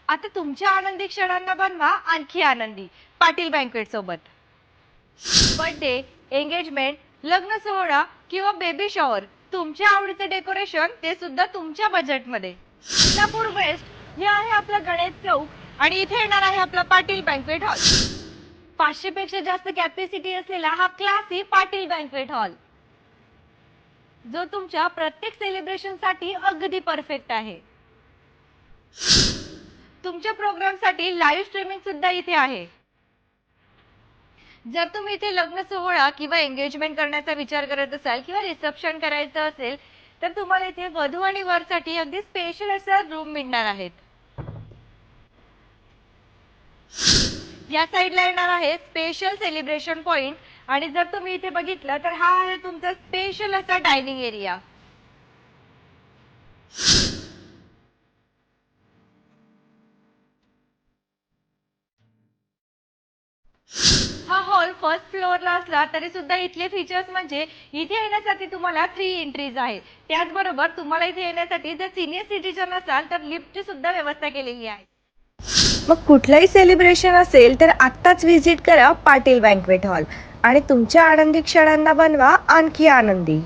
आता तुमच्या आनंदी क्षणांना बनवा आणखी आनंदी पाटील बँक्वेट सोबत. बर्थडे, एंगेजमेंट, लग्न सोहळा किंवा बेबी शॉवर, तुमच्या आवडीचं डेकोरेशन ते सुद्धा तुमच्या बजेटमध्ये. इंदापूर वेस्ट हे आहे आपला गणेश चौक आणि इथे येणार आहे आपला पाटील बँक्वेट हॉल. 500 पेक्षा जास्त कॅपॅसिटी असलेला हा क्लासी पाटील बँक्वेट हॉल, जो तुमच्या प्रत्येक सेलिब्रेशन साठी अगदी परफेक्ट आहे. तुमच्या प्रोग्राम साठी लाईव्ह स्ट्रीमिंग सुद्धा इथे आहे. जर तुम्ही इथे लग्न सोहळा किंवा एंगेजमेंट करण्याचा विचार करत असाल किंवा रिसेप्शन करायचं असेल तर तुम्हाला इथे वधू आणि वरसाठी अगदी स्पेशल असा रूम मिळणार आहेत. या साईडला येणार आहे स्पेशल सेलिब्रेशन पॉइंट आणि जर तुम्ही इथे बघितलं तर हा आहे तुमचा स्पेशल असा डायनिंग एरिया. हा हॉल फर्स्ट फ्लोअरला असला तरी सुद्धा इथले फीचर्स म्हणजे इथे येण्यासाठी तुम्हाला 3 एंट्रीज आहेत. त्याचबरोबर तुम्हाला इथे येण्यासाठी जर सिनियर सिटीजन असाल तर लिफ्टची सुद्धा व्यवस्था केलेली आहे. मग कुठलंही सेलिब्रेशन असेल तर आत्ताच व्हिजिट करा पाटील बँक्वेट हॉल आणि तुमच्या आनंदी क्षणांना बनवा आणखी आनंदी.